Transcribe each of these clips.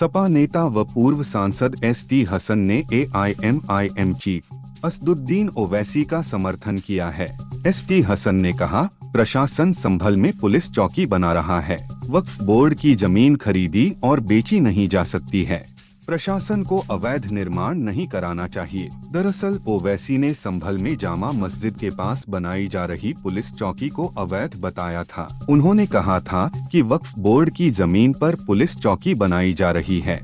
सपा नेता व पूर्व सांसद एसटी हसन ने एआईएमआईएम चीफ असदुद्दीन ओवैसी का समर्थन किया है। एसटी हसन ने कहा, प्रशासन संभल में पुलिस चौकी बना रहा है। वक्फ बोर्ड की जमीन खरीदी और बेची नहीं जा सकती है। प्रशासन को अवैध निर्माण नहीं कराना चाहिए। दरअसल ओवैसी ने संभल में जामा मस्जिद के पास बनाई जा रही पुलिस चौकी को अवैध बताया था। उन्होंने कहा था कि वक्फ बोर्ड की जमीन पर पुलिस चौकी बनाई जा रही है।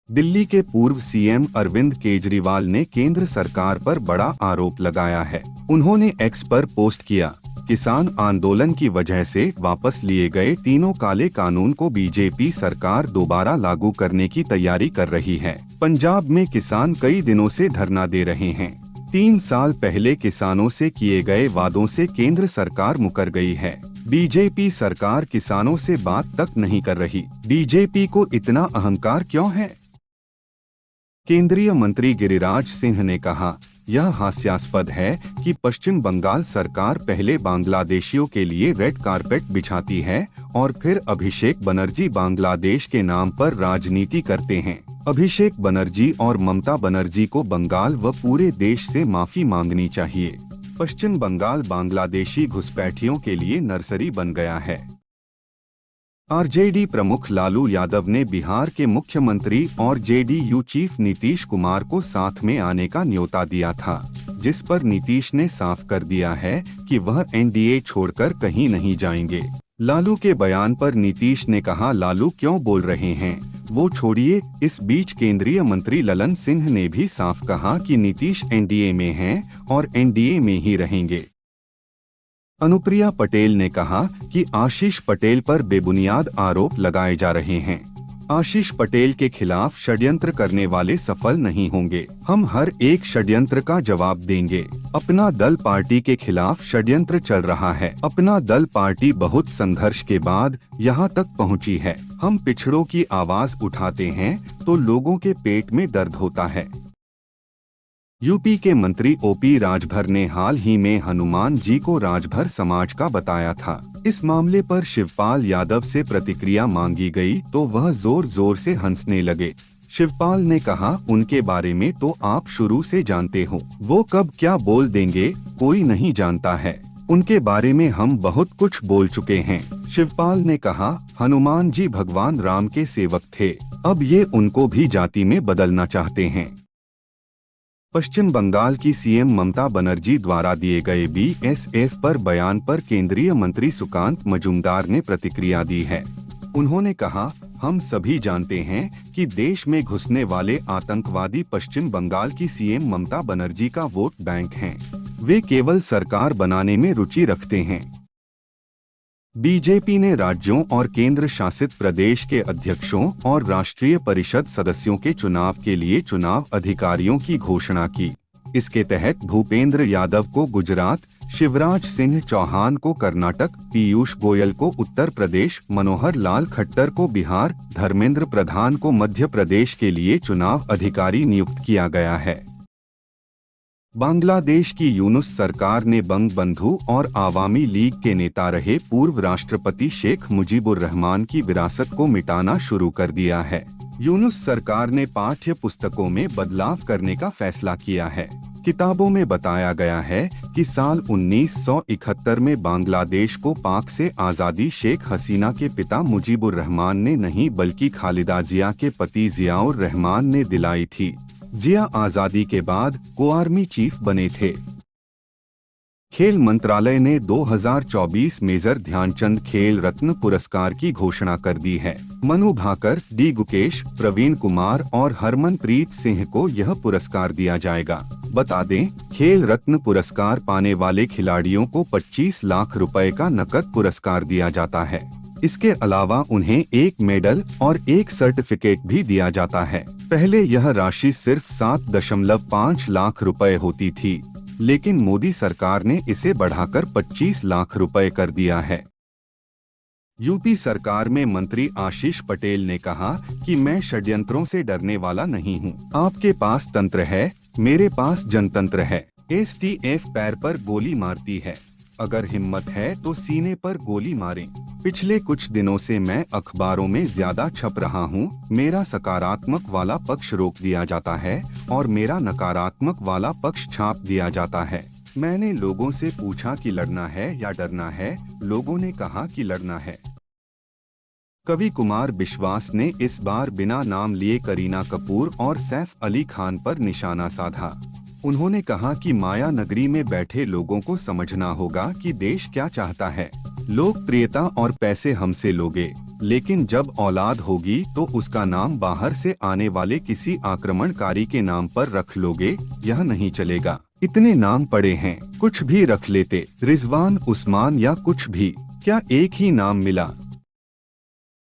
दिल्ली के पूर्व सीएम अरविंद केजरीवाल ने केंद्र सरकार पर बड़ा आरोप लगाया है। उन्होंने एक्स पर पोस्ट किया, किसान आंदोलन की वजह से वापस लिए गए तीनों काले कानून को बीजेपी सरकार दोबारा लागू करने की तैयारी कर रही है। पंजाब में किसान कई दिनों से धरना दे रहे हैं। 3 साल पहले किसानों से किए गए वादों से केंद्र सरकार मुकर गई है। बीजेपी सरकार किसानों से बात तक नहीं कर रही। बीजेपी को इतना अहंकार क्यों है? केंद्रीय मंत्री गिरिराज सिंह ने कहा, यह हास्यास्पद है कि पश्चिम बंगाल सरकार पहले बांग्लादेशियों के लिए रेड कारपेट बिछाती है और फिर अभिषेक बनर्जी बांग्लादेश के नाम पर राजनीति करते हैं। अभिषेक बनर्जी और ममता बनर्जी को बंगाल व पूरे देश से माफी मांगनी चाहिए। पश्चिम बंगाल बांग्लादेशी घुसपैठियों के लिए नर्सरी बन गया है। आरजेडी प्रमुख लालू यादव ने बिहार के मुख्यमंत्री और जेडीयू चीफ नीतीश कुमार को साथ में आने का न्योता दिया था, जिस पर नीतीश ने साफ कर दिया है कि वह एनडीए छोड़कर कहीं नहीं जाएंगे। लालू के बयान पर नीतीश ने कहा, लालू क्यों बोल रहे हैं, वो छोड़िए। इस बीच केंद्रीय मंत्री ललन सिंह ने भी साफ कहा कि नीतीश एनडीए में हैं और एनडीए में ही रहेंगे। अनुप्रिया पटेल ने कहा कि आशीष पटेल पर बेबुनियाद आरोप लगाए जा रहे हैं। आशीष पटेल के खिलाफ षड्यंत्र करने वाले सफल नहीं होंगे। हम हर एक षड्यंत्र का जवाब देंगे। अपना दल पार्टी के खिलाफ षड्यंत्र चल रहा है। अपना दल पार्टी बहुत संघर्ष के बाद यहाँ तक पहुँची है। हम पिछड़ों की आवाज उठाते हैं तो लोगों के पेट में दर्द होता है। यूपी के मंत्री ओपी राजभर ने हाल ही में हनुमान जी को राजभर समाज का बताया था। इस मामले पर शिवपाल यादव से प्रतिक्रिया मांगी गई तो वह जोर जोर से हंसने लगे। शिवपाल ने कहा, उनके बारे में तो आप शुरू से जानते हो, वो कब क्या बोल देंगे कोई नहीं जानता है। उनके बारे में हम बहुत कुछ बोल चुके हैं। शिवपाल ने कहा, हनुमान जी भगवान राम के सेवक थे, अब ये उनको भी जाति में बदलना चाहते हैं। पश्चिम बंगाल की सीएम ममता बनर्जी द्वारा दिए गए बीएसएफ पर बयान पर केंद्रीय मंत्री सुकांत मजूमदार ने प्रतिक्रिया दी है। उन्होंने कहा, हम सभी जानते हैं कि देश में घुसने वाले आतंकवादी पश्चिम बंगाल की सीएम ममता बनर्जी का वोट बैंक हैं। वे केवल सरकार बनाने में रुचि रखते हैं। बीजेपी ने राज्यों और केंद्र शासित प्रदेश के अध्यक्षों और राष्ट्रीय परिषद सदस्यों के चुनाव के लिए चुनाव अधिकारियों की घोषणा की। इसके तहत भूपेंद्र यादव को गुजरात, शिवराज सिंह चौहान को कर्नाटक, पीयूष गोयल को उत्तर प्रदेश, मनोहर लाल खट्टर को बिहार, धर्मेंद्र प्रधान को मध्य प्रदेश के लिए चुनाव अधिकारी नियुक्त किया गया है। बांग्लादेश की यूनुस सरकार ने बंग बंधु और आवामी लीग के नेता रहे पूर्व राष्ट्रपति शेख मुजीबुर रहमान की विरासत को मिटाना शुरू कर दिया है। यूनुस सरकार ने पाठ्य पुस्तकों में बदलाव करने का फैसला किया है। किताबों में बताया गया है कि साल 1971 में बांग्लादेश को पाक से आज़ादी शेख हसीना के पिता मुजीबुर रहमान ने नहीं बल्कि खालिदा जिया के पति जियाउर रहमान ने दिलाई थी। जिया आजादी के बाद को आर्मी चीफ बने थे। खेल मंत्रालय ने 2024 मेजर ध्यानचंद खेल रत्न पुरस्कार की घोषणा कर दी है। मनु भाकर, डी गुकेश, प्रवीण कुमार और हरमनप्रीत सिंह को यह पुरस्कार दिया जाएगा। बता दें, खेल रत्न पुरस्कार पाने वाले खिलाड़ियों को 25 लाख रुपए का नकद पुरस्कार दिया जाता है। इसके अलावा उन्हें 1 मेडल और 1 सर्टिफिकेट भी दिया जाता है। पहले यह राशि सिर्फ 7.5 लाख रुपए होती थी, लेकिन मोदी सरकार ने इसे बढ़ाकर 25 लाख रुपए कर दिया है। यूपी सरकार में मंत्री आशीष पटेल ने कहा कि मैं षड्यंत्रों से डरने वाला नहीं हूं। आपके पास तंत्र है, मेरे पास जनतंत्र है। एसटीएफ पैर पर गोली मारती है। अगर हिम्मत है तो सीने पर गोली मारें। पिछले कुछ दिनों से मैं अखबारों में ज्यादा छप रहा हूँ। मेरा सकारात्मक वाला पक्ष रोक दिया जाता है और मेरा नकारात्मक वाला पक्ष छाप दिया जाता है। मैंने लोगों से पूछा कि लड़ना है या डरना है। लोगों ने कहा कि लड़ना है। कवि कुमार विश्वास ने इस बार बिना नाम लिए करीना कपूर और सैफ अली खान पर निशाना साधा। उन्होंने कहा कि माया नगरी में बैठे लोगों को समझना होगा कि देश क्या चाहता है। लोकप्रियता और पैसे हमसे लोगे, लेकिन जब औलाद होगी तो उसका नाम बाहर से आने वाले किसी आक्रमणकारी के नाम पर रख लोगे, यह नहीं चलेगा। इतने नाम पड़े हैं, कुछ भी रख लेते, रिजवान, उस्मान या कुछ भी। क्या एक ही नाम मिला?